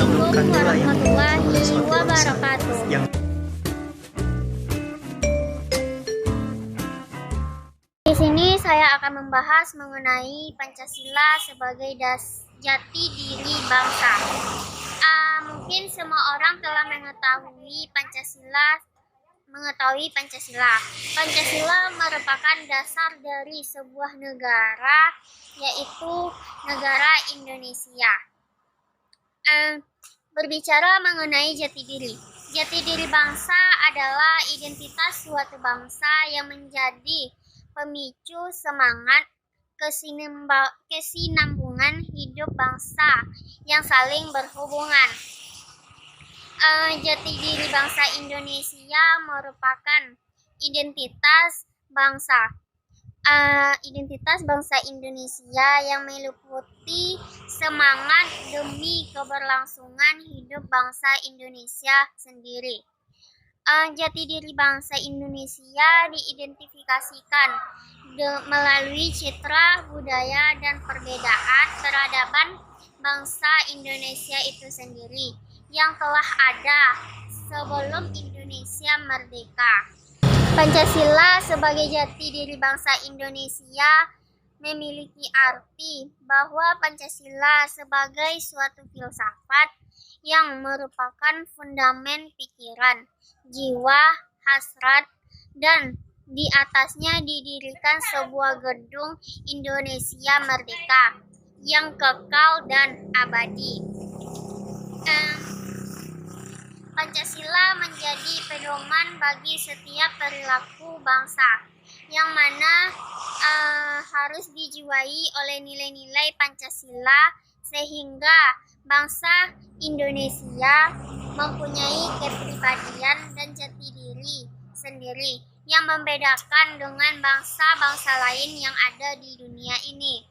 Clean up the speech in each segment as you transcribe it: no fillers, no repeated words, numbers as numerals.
Assalamualaikum warahmatullahi wabarakatuh. Di sini saya akan membahas mengenai Pancasila sebagai jati diri bangsa. Mungkin semua orang telah mengetahui Pancasila. Pancasila merupakan dasar dari sebuah negara, yaitu negara Indonesia. Berbicara mengenai jati diri bangsa adalah identitas suatu bangsa yang menjadi pemicu semangat kesinambungan hidup bangsa yang saling berhubungan. Jati diri bangsa Indonesia merupakan identitas bangsa Indonesia yang meliputi semangat demi keberlangsungan hidup bangsa Indonesia sendiri. Jati diri bangsa Indonesia diidentifikasikan melalui citra, budaya, dan perbedaan peradaban bangsa Indonesia itu sendiri yang telah ada sebelum Indonesia merdeka. Pancasila sebagai jati diri bangsa Indonesia memiliki arti bahwa Pancasila sebagai suatu filsafat yang merupakan fundamen pikiran, jiwa, hasrat, dan di atasnya didirikan sebuah gedung Indonesia merdeka yang kekal dan abadi. Pancasila menjadi pedoman bagi setiap perilaku bangsa, yang mana harus dijiwai oleh nilai-nilai Pancasila sehingga bangsa Indonesia mempunyai kepribadian dan jati diri sendiri yang membedakan dengan bangsa-bangsa lain yang ada di dunia ini.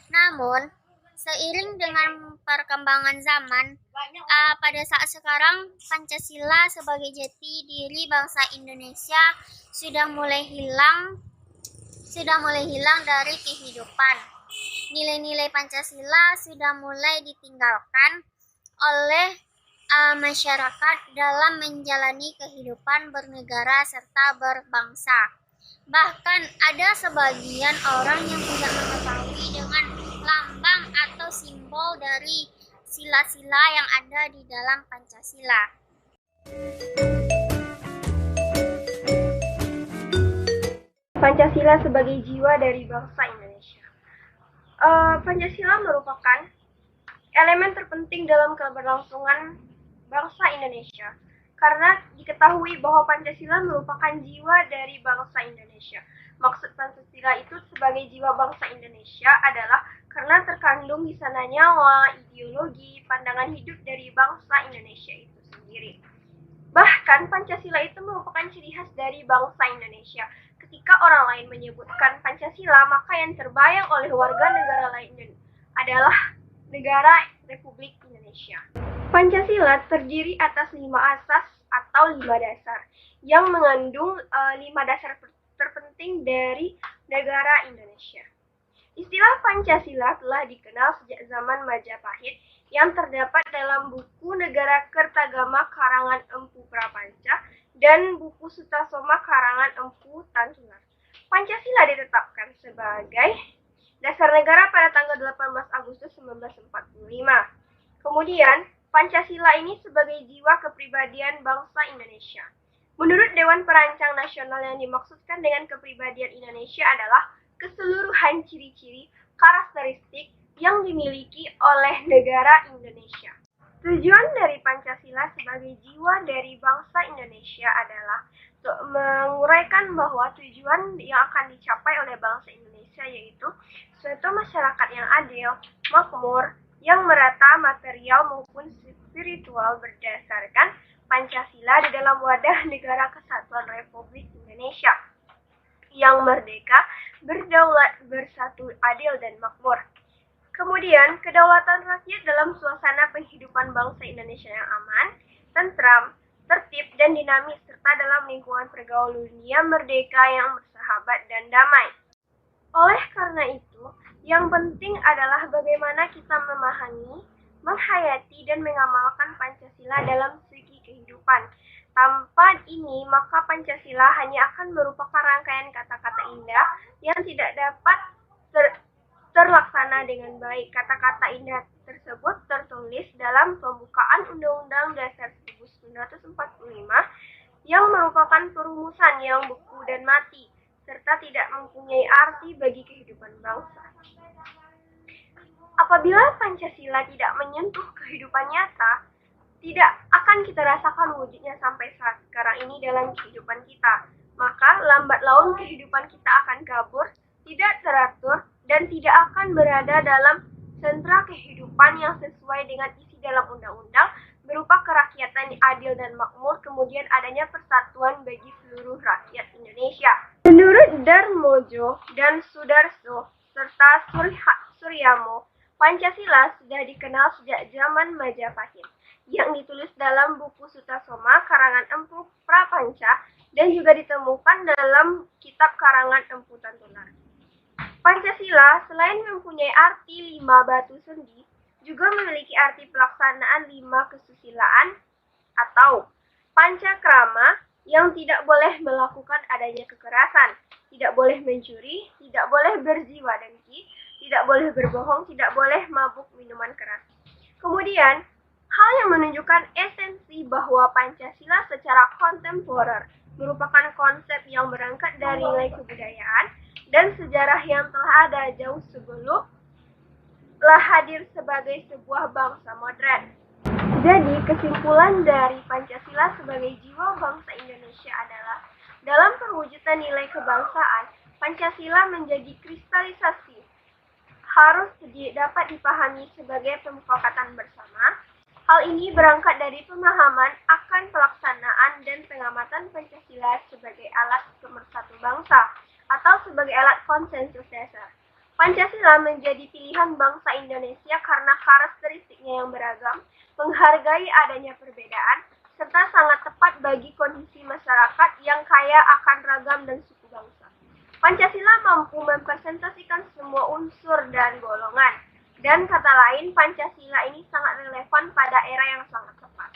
Namun, seiring dengan perkembangan zaman, pada saat sekarang Pancasila sebagai jati diri bangsa Indonesia sudah mulai hilang dari kehidupan. Nilai-nilai Pancasila sudah mulai ditinggalkan oleh masyarakat dalam menjalani kehidupan bernegara serta berbangsa. Bahkan ada sebagian orang yang tidak mengetahui dengan lambang atau simbol dari sila-sila yang ada di dalam Pancasila. Pancasila sebagai jiwa dari bangsa Indonesia. Pancasila merupakan elemen terpenting dalam keberlangsungan bangsa Indonesia karena diketahui bahwa Pancasila merupakan jiwa dari bangsa Indonesia. Maksud Pancasila itu sebagai jiwa bangsa Indonesia adalah karena terkandung di sana nyawa, ideologi, pandangan hidup dari bangsa Indonesia itu sendiri. Bahkan Pancasila itu merupakan ciri khas dari bangsa Indonesia. Ketika orang lain menyebutkan Pancasila, maka yang terbayang oleh warga negara lain adalah negara Republik Indonesia. Pancasila terdiri atas 5 asas atau 5 dasar yang mengandung 5 dasar terpenting dari negara Indonesia. Istilah Pancasila telah dikenal sejak zaman Majapahit yang terdapat dalam buku Negara Kertagama karangan Empu Prapanca dan buku Sutasoma karangan Empu Tantular. Pancasila ditetapkan sebagai dasar negara pada tanggal 18 Agustus 1945. Kemudian, Pancasila ini sebagai jiwa kepribadian bangsa Indonesia. Menurut Dewan Perancang Nasional, yang dimaksudkan dengan kepribadian Indonesia adalah keseluruhan ciri-ciri karakteristik yang dimiliki oleh negara Indonesia. Tujuan dari Pancasila sebagai jiwa dari bangsa Indonesia adalah untuk menguraikan bahwa tujuan yang akan dicapai oleh bangsa Indonesia yaitu suatu masyarakat yang adil, makmur, yang merata material maupun spiritual berdasarkan Pancasila di dalam wadah Negara Kesatuan Republik Indonesia yang merdeka, berdaulat, bersatu, adil, dan makmur. Kemudian, kedaulatan rakyat dalam suasana penghidupan bangsa Indonesia yang aman, tentram, tertib, dan dinamis, serta dalam lingkungan pergaulan dunia merdeka yang bersahabat dan damai. Oleh karena itu, yang penting adalah bagaimana kita memahami menghayati dan mengamalkan Pancasila dalam segi kehidupan. Tanpa ini, maka Pancasila hanya akan merupakan rangkaian kata-kata indah yang tidak dapat terlaksana dengan baik. Kata-kata indah tersebut tertulis dalam pembukaan Undang-Undang Dasar 1945 yang merupakan perumusan yang beku dan mati, serta tidak mempunyai arti bagi kehidupan bangsa. Apabila Pancasila tidak menyentuh kehidupan nyata, tidak akan kita rasakan wujudnya sampai saat sekarang ini dalam kehidupan kita. Maka lambat laun kehidupan kita akan kabur, tidak teratur, dan tidak akan berada dalam sentra kehidupan yang sesuai dengan isi dalam undang-undang berupa kerakyatan adil dan makmur, kemudian adanya persatuan bagi seluruh rakyat Indonesia. Menurut Darmojo dan Sudarso serta Suryamo, Pancasila sudah dikenal sejak zaman Majapahit, yang ditulis dalam buku Sutasoma karangan Empu Prapanca dan juga ditemukan dalam kitab karangan Empu Tantular. Pancasila selain mempunyai arti 5 batu sendi, juga memiliki arti pelaksanaan 5 kesusilaan atau pancakrama yang tidak boleh melakukan adanya kekerasan, tidak boleh mencuri, tidak boleh berjiwa dengki, tidak boleh berbohong, tidak boleh mabuk minuman keras. Kemudian, hal yang menunjukkan esensi bahwa Pancasila secara kontemporer merupakan konsep yang berangkat dari nilai kebudayaan dan sejarah yang telah ada jauh sebelum telah hadir sebagai sebuah bangsa modern. Jadi, kesimpulan dari Pancasila sebagai jiwa bangsa Indonesia adalah dalam perwujudan nilai kebangsaan, Pancasila menjadi kristalisasi, harus dapat dipahami sebagai pemufakatan bersama. Hal ini berangkat dari pemahaman akan pelaksanaan dan pengamatan Pancasila sebagai alat pemersatu bangsa atau sebagai alat konsensus dasar. Pancasila menjadi pilihan bangsa Indonesia karena karakteristiknya yang beragam, menghargai adanya perbedaan, serta sangat tepat bagi kondisi masyarakat yang kaya akan ragam dan suku bangsa. Pancasila mampu mempresentasikan semua unsur dan golongan, dan kata lain Pancasila ini sangat relevan pada era yang sangat tepat.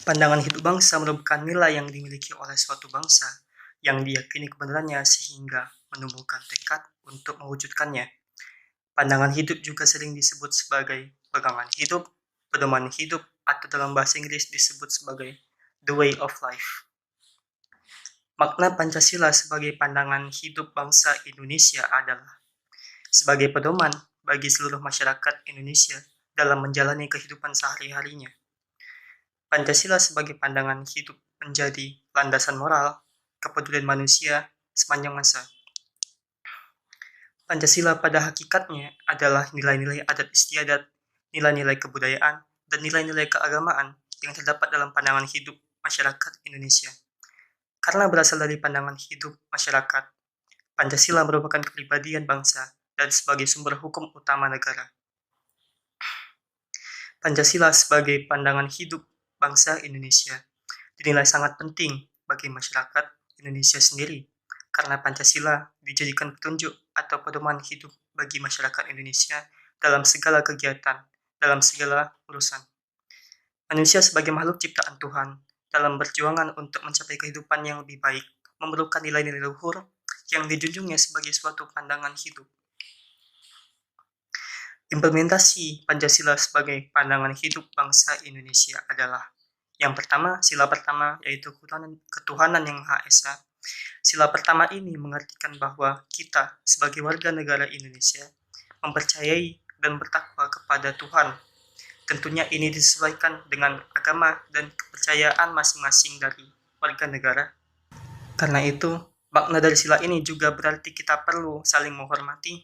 Pandangan hidup bangsa merupakan nilai yang dimiliki oleh suatu bangsa yang diyakini kebenarannya sehingga menumbuhkan tekad untuk mewujudkannya. Pandangan hidup juga sering disebut sebagai pegangan hidup, pedoman hidup, atau dalam bahasa Inggris disebut sebagai the way of life. Makna Pancasila sebagai pandangan hidup bangsa Indonesia adalah sebagai pedoman bagi seluruh masyarakat Indonesia dalam menjalani kehidupan sehari-harinya. Pancasila sebagai pandangan hidup menjadi landasan moral kepedulian manusia sepanjang masa. Pancasila pada hakikatnya adalah nilai-nilai adat istiadat, nilai-nilai kebudayaan, dan nilai-nilai keagamaan yang terdapat dalam pandangan hidup masyarakat Indonesia. Karena berasal dari pandangan hidup masyarakat, Pancasila merupakan kepribadian bangsa dan sebagai sumber hukum utama negara. Pancasila sebagai pandangan hidup bangsa Indonesia dinilai sangat penting bagi masyarakat Indonesia sendiri, karena Pancasila dijadikan petunjuk atau pedoman hidup bagi masyarakat Indonesia dalam segala kegiatan, dalam segala urusan. Manusia sebagai makhluk ciptaan Tuhan, dalam perjuangan untuk mencapai kehidupan yang lebih baik, memerlukan nilai-nilai luhur yang dijunjungnya sebagai suatu pandangan hidup. Implementasi Pancasila sebagai pandangan hidup bangsa Indonesia adalah yang pertama, sila pertama yaitu ketuhanan yang Maha Esa. Sila pertama ini mengartikan bahwa kita sebagai warga negara Indonesia mempercayai dan bertakwa kepada Tuhan. Tentunya ini disesuaikan dengan agama dan kepercayaan masing-masing dari warga negara. Karena itu, makna dari sila ini juga berarti kita perlu saling menghormati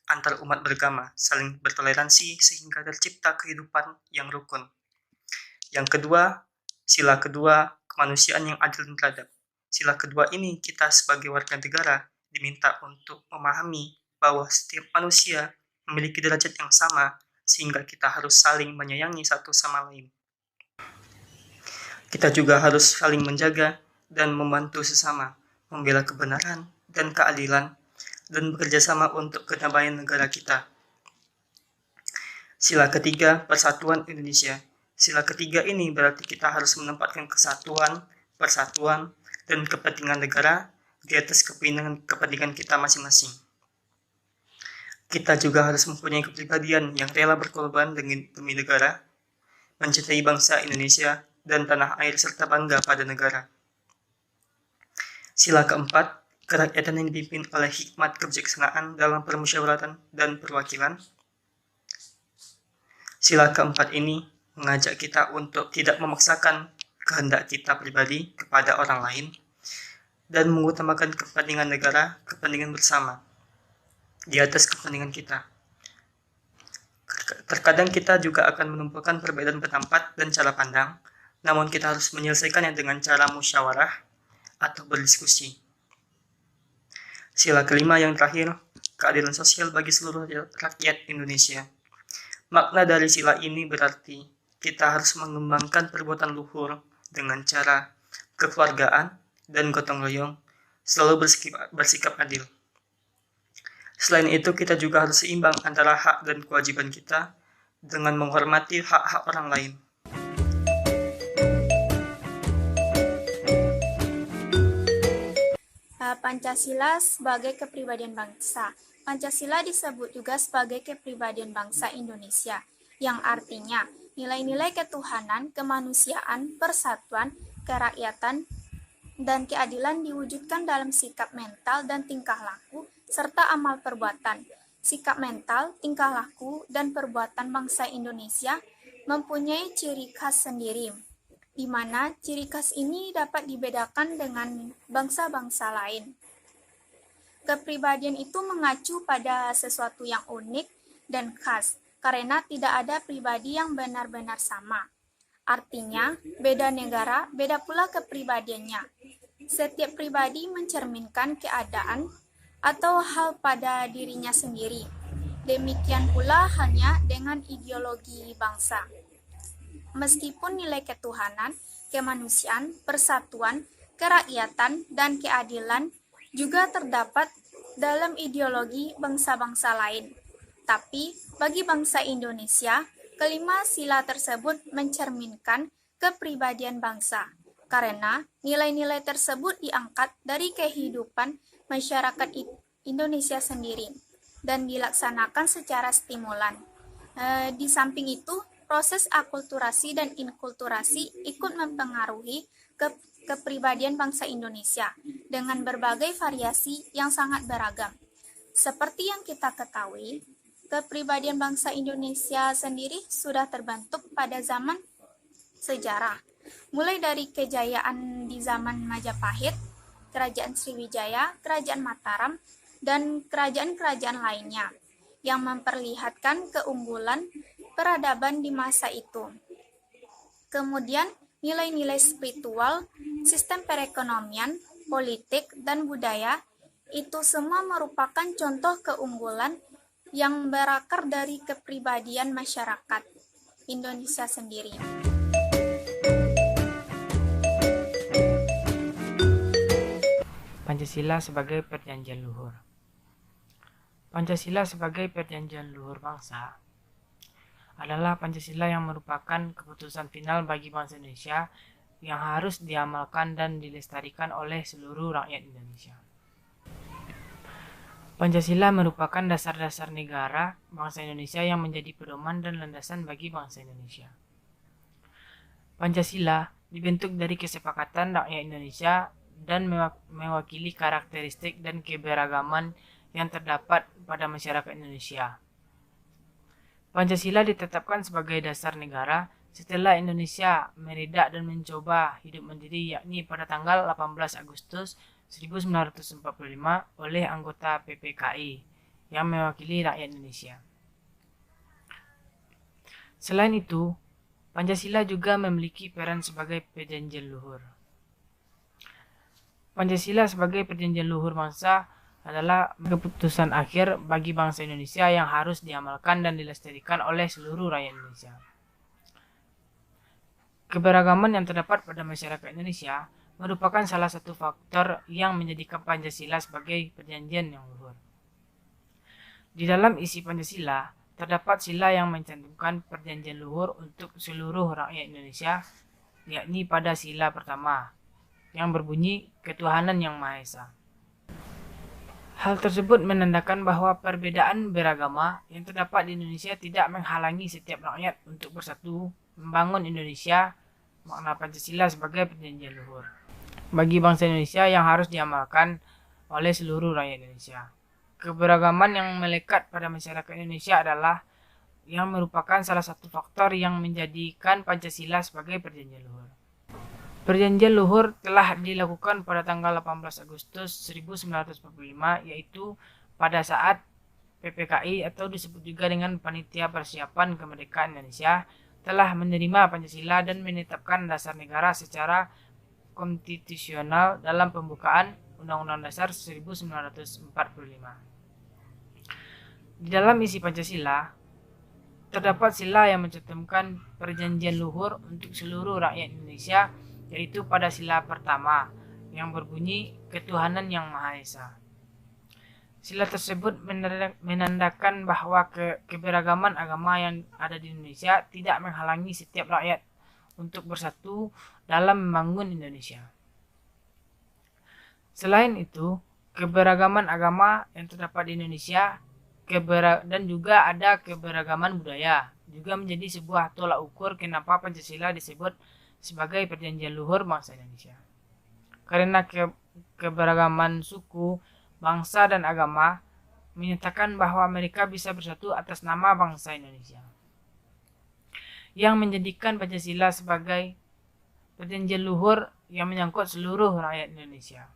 antar umat beragama, saling bertoleransi sehingga tercipta kehidupan yang rukun. Yang kedua, sila kedua, kemanusiaan yang adil dan beradab. Sila kedua ini kita sebagai warga negara diminta untuk memahami bahwa setiap manusia memiliki derajat yang sama sehingga kita harus saling menyayangi satu sama lain. Kita juga harus saling menjaga dan membantu sesama, membela kebenaran dan keadilan, dan bekerja sama untuk kedamaian negara kita. Sila ketiga, Persatuan Indonesia. Sila ketiga ini berarti kita harus menempatkan kesatuan, persatuan, dan kepentingan negara di atas kepentingan kita masing-masing. Kita juga harus mempunyai kepribadian yang rela berkorban demi negara, mencintai bangsa Indonesia dan tanah air serta bangga pada negara. Sila keempat, kerakyatan yang dipimpin oleh hikmat kebijaksanaan dalam permusyawaratan dan perwakilan. Sila keempat ini mengajak kita untuk tidak memaksakan kehendak kita pribadi kepada orang lain dan mengutamakan kepentingan negara, kepentingan bersama di atas kepentingan kita. Terkadang kita juga akan menumpukan perbedaan pendapat dan cara pandang, namun kita harus menyelesaikannya dengan cara musyawarah atau berdiskusi. Sila kelima yang terakhir, keadilan sosial bagi seluruh rakyat Indonesia. Makna dari sila ini berarti kita harus mengembangkan perbuatan luhur dengan cara kekeluargaan dan gotong royong, selalu bersikap adil. Selain itu, kita juga harus seimbang antara hak dan kewajiban kita dengan menghormati hak-hak orang lain. Pancasila sebagai kepribadian bangsa. Pancasila disebut juga sebagai kepribadian bangsa Indonesia, yang artinya nilai-nilai ketuhanan, kemanusiaan, persatuan, kerakyatan, dan keadilan diwujudkan dalam sikap mental dan tingkah laku, serta amal perbuatan. Sikap mental, tingkah laku, dan perbuatan bangsa Indonesia mempunyai ciri khas sendiri, di mana ciri khas ini dapat dibedakan dengan bangsa-bangsa lain. Kepribadian itu mengacu pada sesuatu yang unik dan khas, karena tidak ada pribadi yang benar-benar sama. Artinya, beda negara, beda pula kepribadiannya. Setiap pribadi mencerminkan keadaan atau hal pada dirinya sendiri. Demikian pula hanya dengan ideologi bangsa. Meskipun nilai ketuhanan, kemanusiaan, persatuan, kerakyatan, dan keadilan juga terdapat dalam ideologi bangsa-bangsa lain. Tapi, bagi bangsa Indonesia, kelima sila tersebut mencerminkan kepribadian bangsa, karena nilai-nilai tersebut diangkat dari kehidupan masyarakat Indonesia sendiri dan dilaksanakan secara stimulan. Di samping itu, proses akulturasi dan inkulturasi ikut mempengaruhi kepribadian bangsa Indonesia dengan berbagai variasi yang sangat beragam. Seperti yang kita ketahui, kepribadian bangsa Indonesia sendiri sudah terbentuk pada zaman sejarah, mulai dari kejayaan di zaman Majapahit, Kerajaan Sriwijaya, Kerajaan Mataram, dan kerajaan-kerajaan lainnya yang memperlihatkan keunggulan peradaban di masa itu. Kemudian, nilai-nilai spiritual, sistem perekonomian, politik, dan budaya itu semua merupakan contoh keunggulan yang berakar dari kepribadian masyarakat Indonesia sendiri. Pancasila sebagai perjanjian luhur. Pancasila sebagai perjanjian luhur bangsa adalah Pancasila yang merupakan keputusan final bagi bangsa Indonesia yang harus diamalkan dan dilestarikan oleh seluruh rakyat Indonesia. Pancasila merupakan dasar-dasar negara bangsa Indonesia yang menjadi pedoman dan landasan bagi bangsa Indonesia. Pancasila dibentuk dari kesepakatan rakyat Indonesia dan mewakili karakteristik dan keberagaman yang terdapat pada masyarakat Indonesia. Pancasila ditetapkan sebagai dasar negara setelah Indonesia meredak dan mencoba hidup mandiri, yakni pada tanggal 18 Agustus 1945 oleh anggota PPKI yang mewakili rakyat Indonesia. Selain itu, Pancasila juga memiliki peran sebagai perjanjian luhur. Pancasila sebagai perjanjian luhur bangsa adalah keputusan akhir bagi bangsa Indonesia yang harus diamalkan dan dilestarikan oleh seluruh rakyat Indonesia. Keberagaman yang terdapat pada masyarakat Indonesia merupakan salah satu faktor yang menjadikan Pancasila sebagai perjanjian yang luhur. Di dalam isi Pancasila, terdapat sila yang mencantumkan perjanjian luhur untuk seluruh rakyat Indonesia, yakni pada sila pertama, yang berbunyi ketuhanan yang Maha Esa. Hal tersebut menandakan bahwa perbedaan beragama yang terdapat di Indonesia tidak menghalangi setiap rakyat untuk bersatu membangun Indonesia, makna Pancasila sebagai perjanjian luhur bagi bangsa Indonesia yang harus diamalkan oleh seluruh rakyat Indonesia. Keberagaman yang melekat pada masyarakat Indonesia adalah yang merupakan salah satu faktor yang menjadikan Pancasila sebagai perjanjian luhur. Perjanjian luhur telah dilakukan pada tanggal 18 Agustus 1945, yaitu pada saat PPKI atau disebut juga dengan Panitia Persiapan Kemerdekaan Indonesia telah menerima Pancasila dan menetapkan dasar negara secara konstitusional dalam pembukaan Undang-Undang Dasar 1945. Di dalam isi Pancasila, terdapat sila yang mencantumkan perjanjian luhur untuk seluruh rakyat Indonesia, yaitu pada sila pertama, yang berbunyi ketuhanan yang Maha Esa. Sila tersebut menandakan bahwa keberagaman agama yang ada di Indonesia tidak menghalangi setiap rakyat untuk bersatu dalam membangun Indonesia. Selain itu, keberagaman agama yang terdapat di Indonesia dan juga ada keberagaman budaya juga menjadi sebuah tolak ukur kenapa Pancasila disebut sebagai perjanjian luhur bangsa Indonesia. Karena keberagaman suku, bangsa, dan agama menyatakan bahwa mereka bisa bersatu atas nama bangsa Indonesia, yang menjadikan Pancasila sebagai perjanjian luhur yang menyangkut seluruh rakyat Indonesia.